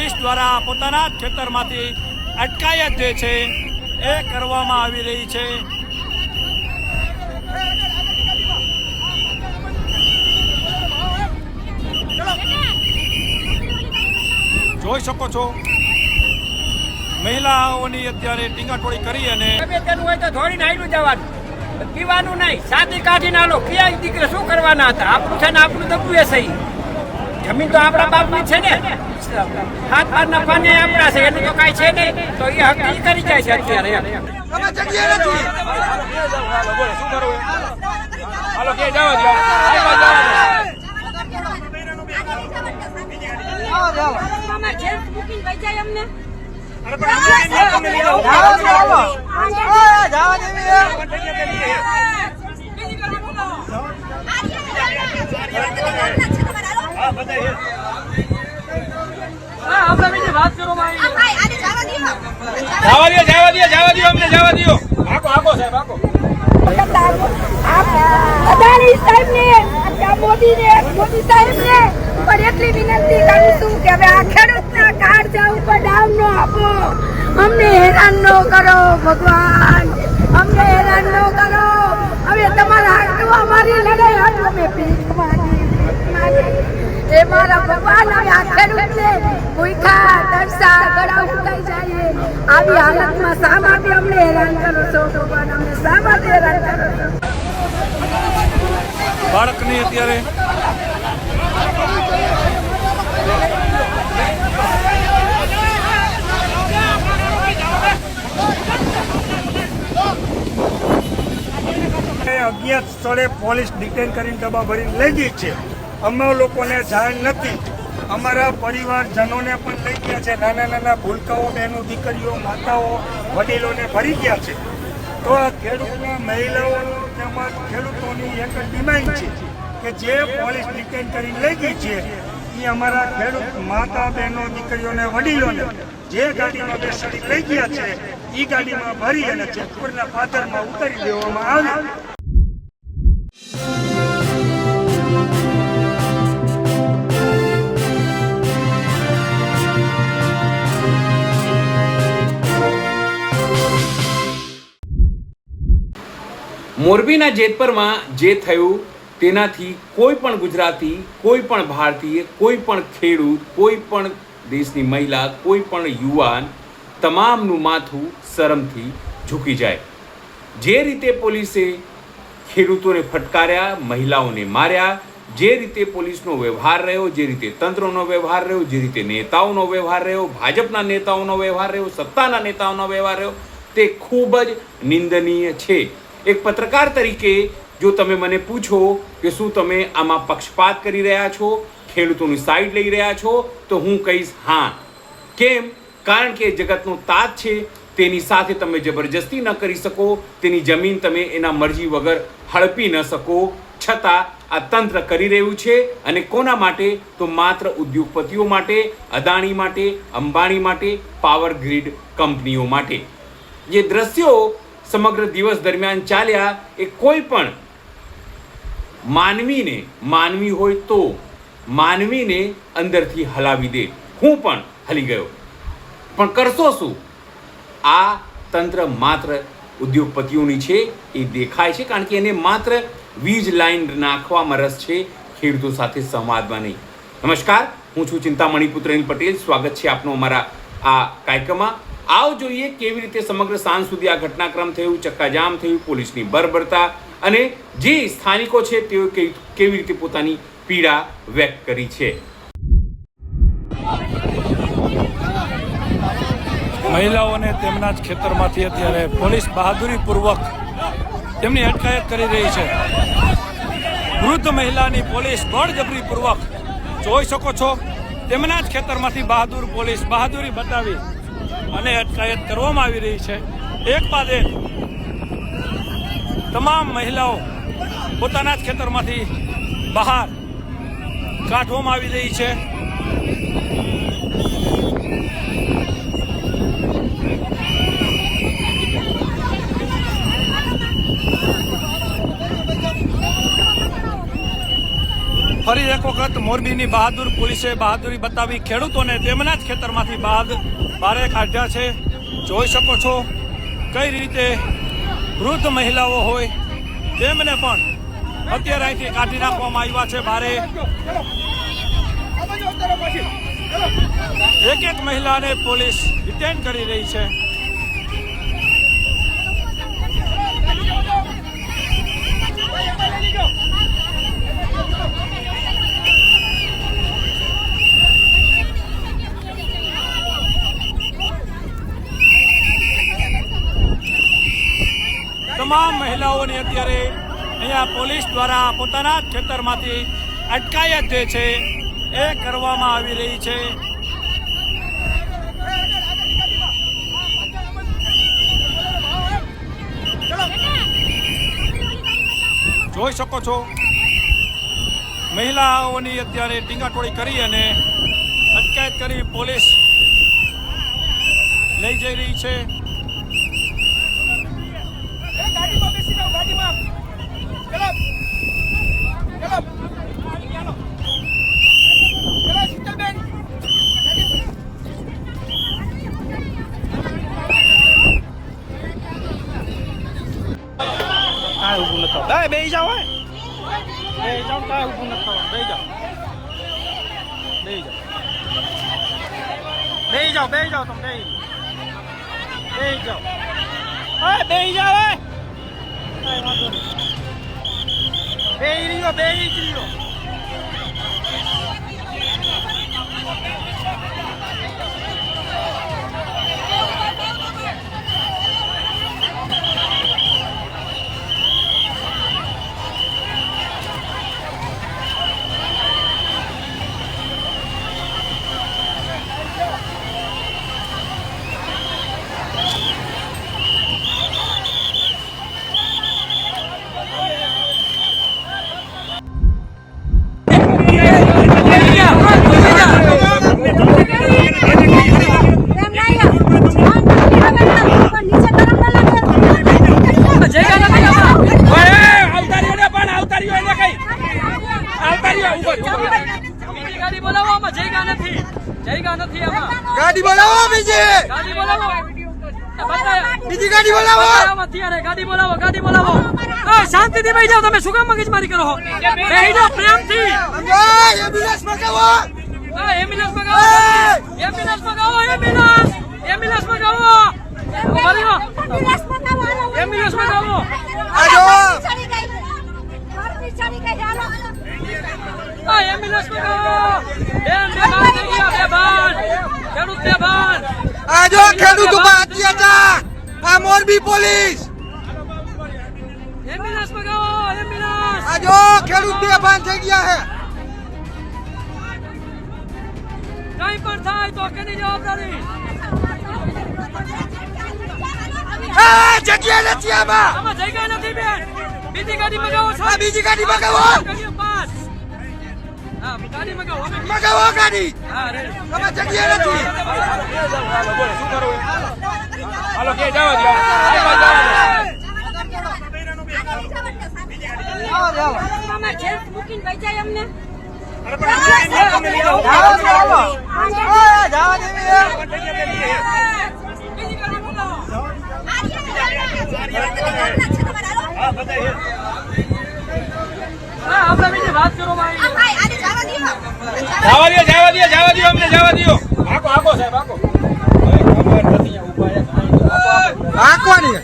Police દ્વારા પોતાના જ ખેતરમાંથી અટકાયત જે છે એ કરવામાં આવી રહી છે। જોઈ શકો છો મહિલાઓની અત્યારે ટીંગાટોળી કરી અને હોય તો થોડી નાયલું જવાનું, પીવાનું નહીં, સાદી કાઢી નાલો। ક્યાં દીકરા શું કરવાના હતા? આપણું છે ને આપણું દબું એ સહી। જમીન તો આપણા બાપની છે ને, હાથ પાર નફાને આપણા છે, એનું તો કાંઈ છે નહીં, તો એ હક કરી જાય છે અત્યારે। અદાણી સાહેબ ને, મોદી સાહેબ ને પણ એટલી વિનંતી કરું છું કે હવે આ ખેડૂતના કાર્ડ ઉપર ડાઉન નો આપો, અમને હેરાન ન કરો ભગવાન, અમને હેરાન ન કરો। હવે તમારા અમારી લડાઈ હાથ અમે ભીખ માંગી એ મારા ભગવાન। હવે આ ખેડૂતને ભૂખા તરસા ગળા ઉકાઈ જાય આવી હાલતમાં શા માટે અમને હેરાન કરો છો ભગવાન? અમને શા માટે હેરાન કરો છો? બાળકની અત્યારે અજ્ઞાત સ્થળે પોલીસ ડિટેન કરીને ડબ્બા ભરીને લઈ ગઈ છે। અમે લોકોને જાણ નથી, અમારા પરિવારજનોને પણ લઈ ગયા છે। નાના નાના ભૂલકાઓ, બહેનો, દીકરીઓ, માતાઓ, વડીલોને ભરી ગયા છે। તો આ ખેડૂતના મહિલાઓનો તેમજ ખેડૂતોની એક જ ડિમાન્ડ છે કે જે પોલીસ ડિટેન કરીને લઈ ગઈ છે એ અમારા ખેડૂત માતા, બહેનો, દીકરીઓને, વડીલોને જે ગાડીમાં બેસાડી લઈ ગયા છે એ ગાડીમાં ભરી અને જેતપુરના પાદરમાં ઉતારી દેવામાં આવે। મોરબીના જેતપરમાં જે થયું તેનાથી કોઈ પણ ગુજરાતી, કોઈ પણ ભારતીય, કોઈ પણ ખેડૂત, કોઈ પણ દેશની મહિલા, કોઈ પણ યુવાન, તમામનું માથું શરમથી ઝૂકી જાય। જે રીતે પોલીસે ખેડૂતોને ફટકાર્યા, મહિલાઓને માર્યા, જે રીતે પોલીસનો વ્યવહાર રહ્યો, જે રીતે તંત્રનો વ્યવહાર રહ્યો, જે રીતે નેતાઓનો વ્યવહાર રહ્યો, ભાજપના નેતાઓનો વ્યવહાર રહ્યો, સત્તાના નેતાઓનો વ્યવહાર રહ્યો, તે ખૂબ જ નિંદનીય છે। એક પત્રકાર તરીકે જો તમે મને પૂછો કે શું તમે આમાં પક્ષપાત કરી રહ્યા છો, ખેડૂતોની સાઈડ લઈ રહ્યા છો, તો હું કહીશ હા। કેમ? કારણ કે જગતનો તાત છે, તેની સાથે તમે જબરજસ્તી ન કરી શકો, તેની જમીન તમે એના મરજી વગર હડપી ન શકો, છતાં આ તંત્ર કરી રહ્યું છે। અને કોના માટે? તો માત્ર ઉદ્યોગપતિઓ માટે, અદાણી માટે, અંબાણી માટે, પાવર ગ્રીડ કંપનીઓ માટે। જે દ્રશ્યો સમગ્ર દિવસ દરમિયાન ચાલ્યા એ કોઈ પણ માનવી હોય તો માનવીને અંદરથી હલાવી દે। હું પણ હલી ગયો, પણ કરશો શું? આ તંત્ર માત્ર ઉદ્યોગપતિઓની છે એ દેખાય છે, કારણ કે એને માત્ર વીજ લાઈન નાખવામાં રસ છે, ખેડૂતો સાથે સંવાદમાં નહીં। નમસ્કાર, હું છું ચિંતામણી પુત્ર અનિલ પટેલ। સ્વાગત છે આપનું અમારા આ કાર્યક્રમમાં। આવો જોઈએ કેવી રીતે સમગ્ર સાંજ સુધી આ ઘટનાક્રમ થયું, ચક્કાજામ થયું, પોલીસની બર્બરતા અને જે સ્થાનિકો છે તેઓ કેવી રીતે પોતાની પીડા વ્યક્ત કરી છે। મહિલાઓને તેમના જ ખેતરમાંથી અત્યારે પોલીસ બહાદુરીપૂર્વક તેમની અટકાયત કરી રહી છે। વૃદ્ધ મહિલાની પોલીસ બળજબરીપૂર્વક જોઈ શકો છો, તેમના જ ખેતરમાંથી પોલીસ બહાદુરી બતાવી અને અટકાયત કરવામાં આવી રહી છે। એક બાદ એક તમામ મહિલાઓ પોતાના જ ખેતરમાંથી બહાર કાઢવામાં આવી રહી છે। ફરી એક વખત વખત મોરબીની બહાદુર પોલીસે બહાદુરી બતાવી ખેડૂતોને તેમના જ ખેતરમાંથી બહાર કાઢ્યા છે. જોઈ શકો છો કઈ રીતે વૃદ્ધ મહિલાઓ હોય તેમને પણ અત્યારે અહીંથી કાઢી નાખવામાં આવ્યા છે બહાર. એક મહિલાને પોલીસ ડિટેન કરી રહી છે. તમામ મહિલાઓની અત્યારે અહીંયા પોલીસ દ્વારા પોતાના જ ખેતરમાંથી અટકાયત જે છે એ કરવામાં આવી રહી છે. જોઈ શકો છો મહિલાઓની અત્યારે ટીંગાટોળી કરી અને અટકાયત કરી પોલીસ લઈ જઈ રહી છે. બેહી જાઓ બેહી જાઓ કાંઈ ઊભું નથી થવાનું. બેહી જાઓ બેહી જાઓ બેહી જાઓ તમે બેહી જાઓ બેહી જાઓ કાંઈ વાંધો નહીં. બેહી રહ્યો બેહી જ રહ્યો. ગાડી બોલાવો બીજી ગાડી બોલાવો. ગાડી બોલાવો શાંતિથી બેસી જાઓ. તમે શું કામ મગજમારી કરો છો? બેસી જાઓ પ્રેમથી. એમ્બ્યુલન્સ મગાવો એમ્બ્યુલન્સ મગાવો એમ્બ્યુલન્સ મગાવો એમ્બ્યુલન્સ મગાવો એમ્બ્યુલન્સ મગાવો. એમ્બ્યુલન્સ આજો ખેડૂત ઉપર અત્યાચાર. આ મોરબી પોલીસ એમ્બ્યુલન્સ મગાવો એમ્બ્યુલન્સ. આજો ખેડૂત બેભાન થઈ ગયા છે. કઈ પણ થાય તો કેની જવાબદારી? જગ્યા નથી આમાં જગ્યા નથી બેન. બીજી ગાડી મગાવો. બીજી ગાડી મગાવો. મગાવો ગાડી. તમે જગ્યા નથી. હાલો કે જાવ આપણે બીજી વાત કરો ભાઈ. જવા દો અમને જવા દો. આકો સાહેબ આકો. આકો ની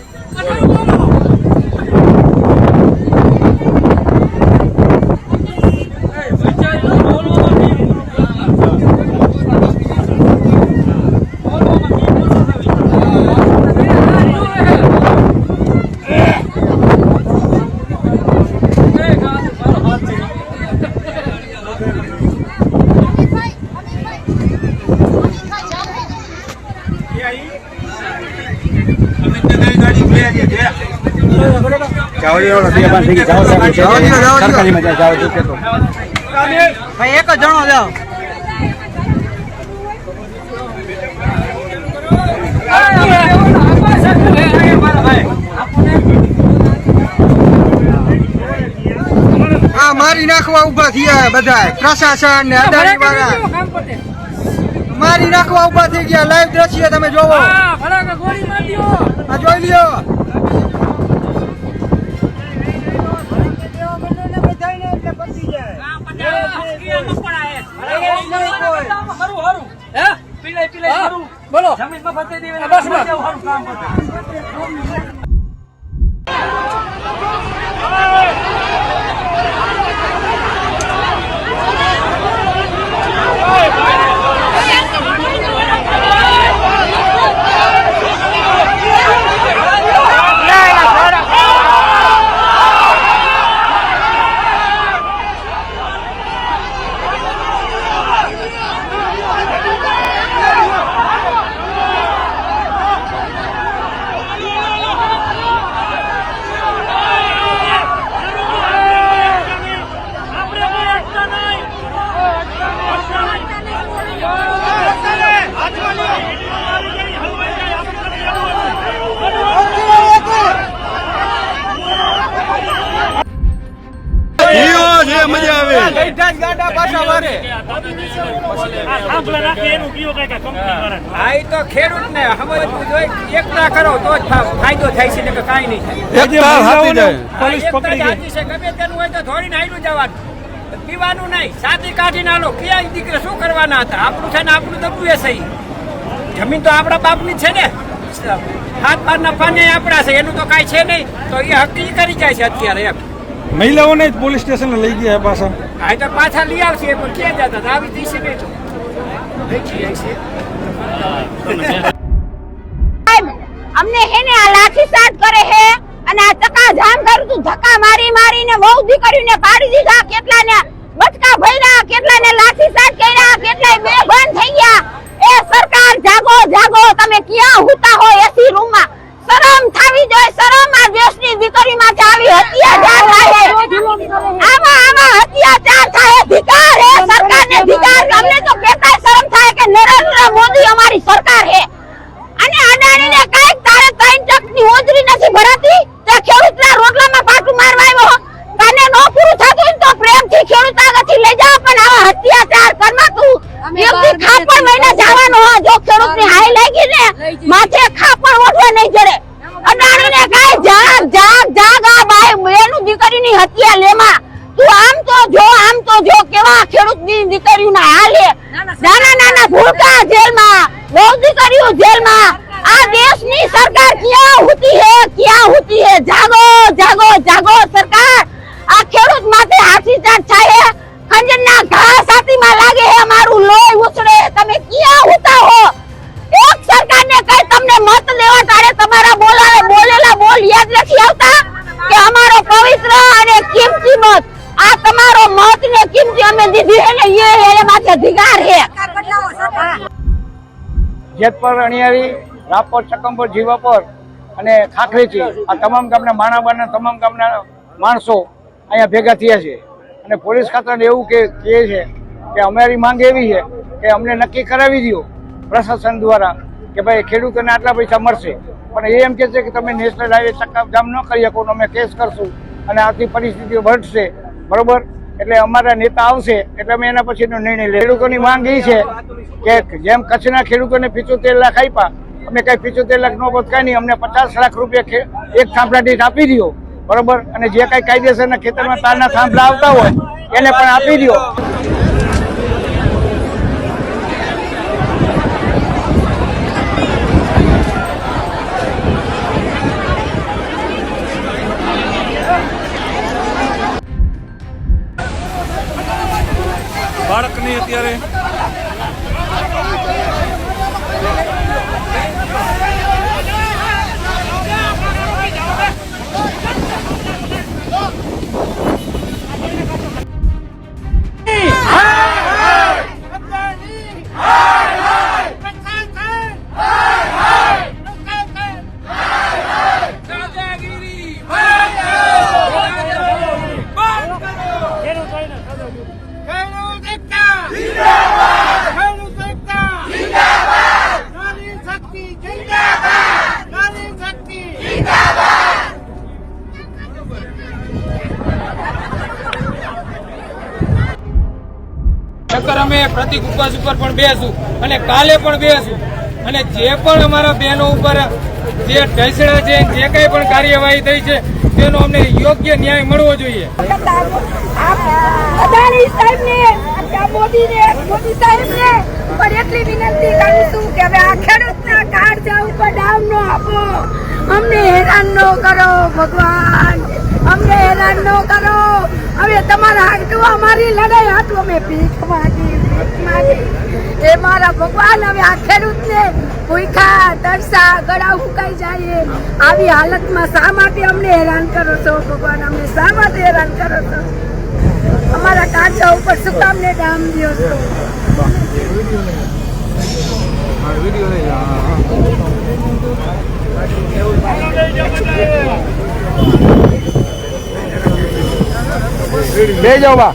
ભાઈ એક જ જણો જાઓ. આ મારી નાખો નાખવા ઉભા થયા બધા પ્રશાસન ને અદાણી વાળા કામ પતે મારી નાખવા ઉભા થઈ ગયા. લાઈવ દ્રશ્ય તમે જોવો. હા ભડાકા ગોળી માર દ્યો આ જોઈ લ્યો. બોલો બસ હા એ તો ખેડૂત ને સમજવું જોઈએ. એકતા કરો તો જ ફાયદો થાય છે, કે કાંઈ નહીં થાય. પોલીસ પકડી ગઈ. હાથી છે, ગમે તેનું હોય તો ધોરીને હાલ્યું જવાનું, પીવાનું નહીં. સાથી કાઢી ના લો. ક્યાં દીકરા શું કરવાના હતા? આપણું છે ને આપણું દબું એ સહી. જમીન તો આપણા બાપની છે ને, હાથ પારના પાને આપણા છે, એનું તો કાંઈ છે નહીં. તો એ હકી કરી જાય છે અત્યારે એમ. મહિલાઓને જ પોલીસ સ્ટેશન લઈ ગયા પાછા. હા તો પાછા લઈ આવશે, પણ ક્યાં જતા હતા? આવી જઈશે નહીં તો અમને હે ને આ લાઠીચાર્જ કરે હે અને આ ચક્કા જામ કરું તું, ધક્કા મારી મારીને બહુ દીકરીને પાડી દીધા, કેટલાને બચકા ભર્યા, કેટલાને લાઠીચાર્જ કર્યા, કેટલાય બેભાન થઈ ગયા. એ સરકાર જાગો જાગો, તમે ક્યાં હુતા હો એસી રૂમમાં? શરમ થાવી જોઈએ, શરમ. આ દેશની દીકરી માટે આવી અત્યાચાર થાય. આમાં અત્યાચાર થાય. ધિકાર હે સરકારને, ધિકાર. અમને તો કેતા શરમ થાય કે નરેન્દ્ર મોદી અમારી સરકાર હે. અને અદાણીને કાંઈક તારે 3 ટકની હોજરી નથી ભરાતી, તે ખેડૂતના રોટલામાં પાટું મારવા આવ્યો. કાને નો પૂરું થતું હોય તો પ્રેમથી ખેડૂત આગળથી લઈ જાવ, પણ આવા અત્યાચાર કરમાં તું એકથી ખાપણ મહિને જવાનો. જો ખેડૂતની હાઈ લાગી ને માથે ખાપણ ઓઢવા નહીં જડે. અદાણીને કાંઈ જાગ જાગ જાગ. આ બાઈ બેનું દીકરીની હત્યા લેમાં તું આમ તો જો કેવા ખેડૂતની દીકરીઓના હાલ હે. નાના નાના ભૂલકા જેલમાં, બહુ દીકરીઓ જેલમાં. આ દેશની સરકાર ક્યાં હોતી હે? જાગો જાગો જાગો સરકાર. આ ખેડૂત માટે હાથીચાર્જ થાય. ખંજરના ઘા છાતીમાં લાગે હે, મારું લોહી ઉછળે. તમે ક્યાં હોતા હો? એક સરકારને કઈ તમને મત લેવા તારે તમારા બોલેલા બોલ યાદ નથી આવતા કે અમારો પવિત્ર અને કિંમતી મત, આ તમારો મત ને કિંમતી અમે દીધી હે ને, એ માથે અધિકાર હે. જેતપર, અણિયારી, રાપર, ચકમપર, જીવાપર અને ખાખરેથી આ તમામ ગામના માણાબાના તમામ ગામના માણસો અહીંયા ભેગા થયા છે. અને પોલીસ ખાતાને એવું કહે છે કે અમારી માંગ એવી છે કે અમને નક્કી કરાવી દો પ્રશાસન દ્વારા કે ભાઈ ખેડૂતોને આટલા પૈસા મળશે. પણ એ એમ કહે છે કે તમે નેશનલ હાઈવે ચક્કાજામ ન કરી શકો, અમે કેસ કરશું અને આથી પરિસ્થિતિઓ વધશે. બરોબર? એટલે અમારા નેતા આવશે એટલે અમે એના પછીનો નિર્ણય લઈએ. ખેડૂતોની માંગ એ છે કે જેમ કચ્છના ખેડૂતોને 75 લાખ આપ્યા, અમે કઈ 75 લાખ નો બદકાય નહીં, અમને 50 લાખ રૂપિયા એક થાંભલા દીઠ આપી દો. બરોબર? અને જે કઈ કાયદેસરના ખેતરમાં તારના થાંભલા આવતા હોય એને પણ આપી દો. બાળકની અત્યારે હા નક્કર અમે પ્રતિક ઉપવાસ ઉપર પણ બેસું અને કાલે પણ બેસું અને જે પણ અમારા બહેનો ઉપર જે ઢસડા છે જે કંઈ પણ કાર્યવાહી થઈ છે તેનો અમને યોગ્ય ન્યાય મળવો જોઈએ. અદાણી સાહેબને, મોદી સાહેબને પણ એટલી વિનંતી કરું છું કે હવે આ ખેડૂતના કાર્ડ ઉપર ડાઉન નો આપો. અમને હેરાન ન કરો ભગવાન, અમને હેરાન ન કરો. હવે તમારા હાટું અમારી લડાઈ હાટું અમે ભીખ માગી. એ મારા ભગવાન, હવે આ ખેડૂતને ભૂખા તરસા ગળા ઉકાઈ જાય આવી હાલતમાં શા માટે અમને હેરાન કરો છો ભગવાન? અમને શા માટે હેરાન કરો છો? અમારા કાચા ઉપર શું કામને ડામ દો છો? બે જાઓ બા.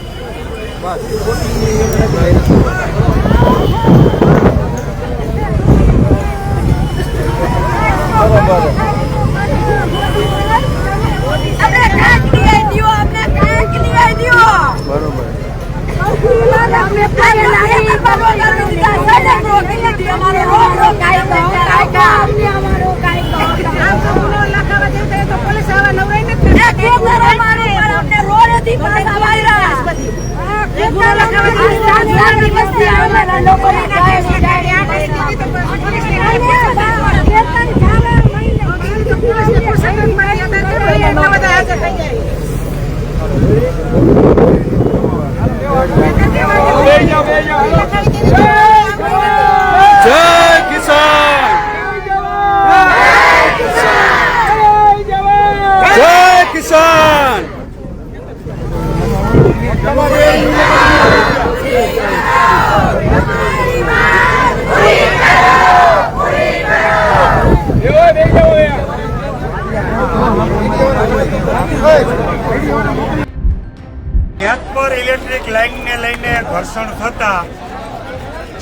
જેતપર ઇલેક્ટ્રિક લાઇનને લઈને ઘર્ષણ થતા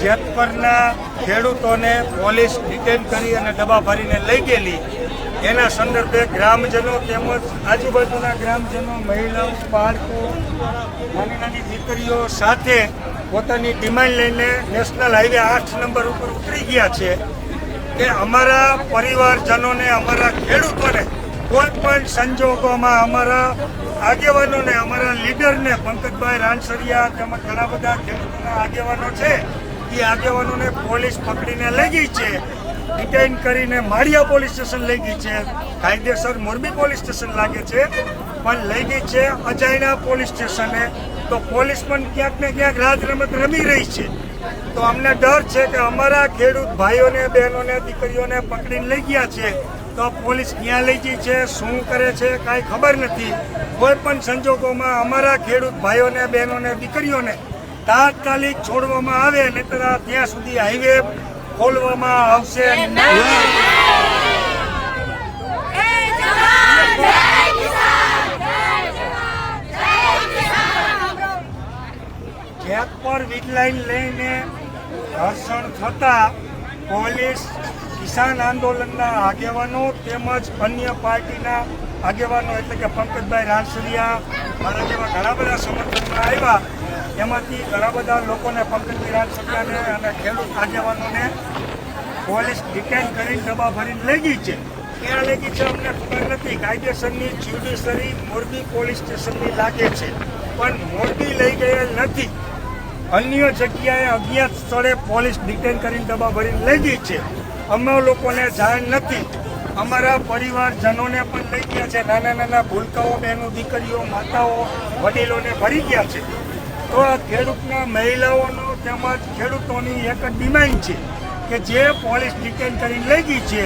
જેતપરના ખેડૂતોને પોલીસ ડિટેન કરી અને ડબ્બા ભરીને લઈ ગયેલી. એના સંદર્ભે ગ્રામજનો તેમજ આજુબાજુના ગ્રામજનો, મહિલાઓ, બાળકો, નાની નાની દીકરીઓ સાથે પોતાની ડિમાન્ડ લઈને નેશનલ હાઈવે 8 નંબર ઉપર ઉતરી ગયા છે કે અમારા પરિવારજનોને, અમારા ખેડૂતોને કોઈ પણ સંજોગોમાં, અમારા આગેવાનોને, અમારા લીડરને, પંકજભાઈ રાણસરિયા તેમજ ઘણા બધા ખેડૂતોના આગેવાનો છે, એ આગેવાનોને પોલીસ પકડીને લઈ ગઈ છે. ડિટેઇન કરીને માળિયા પોલીસ સ્ટેશન લઈ ગઈ છે. કાયદેસર મોરબી પોલીસ સ્ટેશન લાગે છે, પણ લઈ ગઈ છે અજાયણા પોલીસ સ્ટેશને. તો પોલીસ પણ ક્યાંક ને ક્યાંક રાજ રમત રમી રહી છે. તો અમને ડર છે કે અમારા ખેડૂત ભાઈઓને, બહેનોને, દીકરીઓને પકડીને લઈ ગયા છે. તો પોલીસ ક્યાં લઈ ગઈ છે, શું કરે છે, કાંઈ ખબર નથી. કોઈ પણ સંજોગોમાં અમારા ખેડૂત ભાઈઓને, બહેનોને, દીકરીઓને તાત્કાલિક છોડવામાં આવે, નહીંતર ત્યાં સુધી હાઈવે ખોલવામાં આવશે નહીં. જેતપર વીજ લાઈન લઈને ઘર્ષણ થતા પોલીસ, કિસાન આંદોલનના આગેવાનો તેમજ અન્ય પાર્ટીના આગેવાનો એટલે કે પંકજભાઈ રાણસરિયા, મારા જેવા ઘણા બધા સમર્થનમાં આવ્યા. એમાંથી ઘણા બધા લોકોને, પંકજભાઈ રાણસરિયાને અને ખેડૂત આગેવાનોને પોલીસ ડિટેન કરીને ડબ્બા ભરીને લઈ ગઈ છે. ક્યાં લઈ ગઈ છે અમને ખબર નથી. કાયદેસરની જ્યુડિશરી મોરબી પોલીસ સ્ટેશનની લાગે છે, પણ મોરબી લઈ ગયેલ નથી. અન્ય જગ્યાએ અજ્ઞાત સ્થળે પોલીસ ડિટેન કરીને ડબ્બા ભરીને લઈ ગઈ છે. અમે લોકોને જાણ નથી. અમારા પરિવારજનોને પણ લઈ ગયા છે. નાના નાના ભૂલકાઓ, બહેનો, દીકરીઓ, માતાઓ, વડીલોને ભરી ગયા છે. તો આ ખેડૂતના મહિલાઓનો તેમજ ખેડૂતોની એક જ ડિમાન્ડ છે કે જે પોલીસ ડિટેન કરીને લઈ ગઈ છે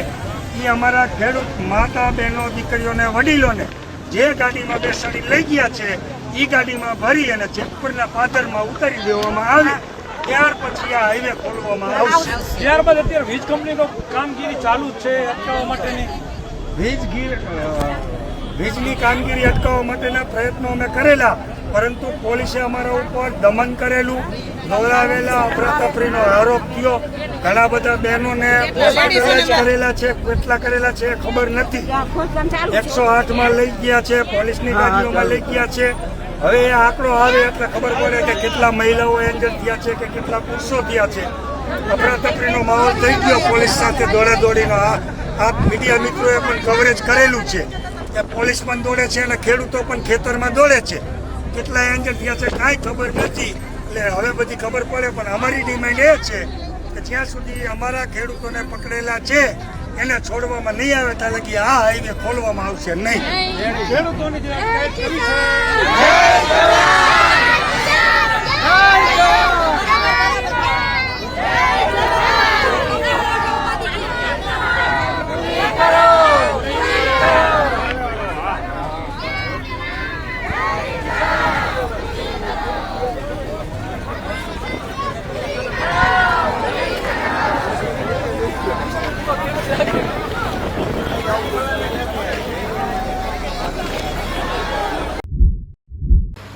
એ અમારા ખેડૂત માતા, બહેનો, દીકરીઓને, વડીલોને જે ગાડીમાં બેસાડી લઈ ગયા છે એ ગાડીમાં ભરી અને જેતપુરના પાદરમાં ઉતારી દેવામાં આવે. ત્યાર પછી આ હાઈવે ખોલવામાં આવશે. ત્યારબાદ અત્યારે વીજ કંપનીનો કામગીરી ચાલુ જ છે અટકાવવા માટેની. વીજની કામગીરી અટકાવવા માટેના પ્રયત્નો અમે કરેલા, પરંતુ પોલીસે અમારા ઉપર દમન કરેલું, દોડાવેલા, અફરાતફરીનો આરોપ થયો. ઘણા બધા બહેનોને કરેલા છે, કેટલા કરેલા છે ખબર નથી. 108માં લઈ ગયા છે, પોલીસની ગાડીઓમાં લઈ ગયા છે. હવે એ આંકડો આવે એટલે ખબર પડે કે કેટલા મહિલાઓ એન્જર થયા છે કે કેટલા પુરુષો થયા છે. અફરાતફરીનો માહોલ થઈ ગયો પોલીસ સાથે દોડાદોડીનો. આ મીડિયા મિત્રોએ પણ કવરેજ કરેલું છે કે પોલીસ પણ દોડે છે અને ખેડૂતો પણ ખેતરમાં દોડે છે. કેટલા એન્જર થયા છે કાંઈ ખબર નથી. એટલે હવે બધી ખબર પડે. પણ અમારી ડિમાન્ડ એ છે કે જ્યાં સુધી અમારા ખેડૂતોને પકડેલા છે એને છોડવામાં નહીં આવે ત્યાં લગી આ હાઈવે ખોલવામાં આવશે નહીં. ખેડૂતોની જે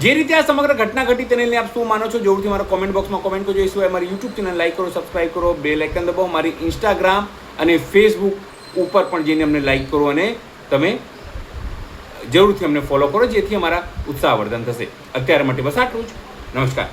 જે રીતે આ સમગ્ર ઘટના ઘટી તેને લઈને આપ શું માનો છો જરૂરથી મારા કોમેન્ટ બોક્સમાં કોમેન્ટ કરજો. એ સિવાય મારી યુટ્યુબ ચેનલ લાઈક કરો, સબસ્ક્રાઇબ કરો, બેલ આઇકન દબાવો. મારી ઇન્સ્ટાગ્રામ અને ફેસબુક ઉપર પણ જઈને અમને લાઈક કરો અને તમે જરૂરથી અમને ફોલો કરો જેથી અમારા ઉત્સાહવર્ધન થશે. અત્યારે માટે બસ આટલું જ. નમસ્કાર.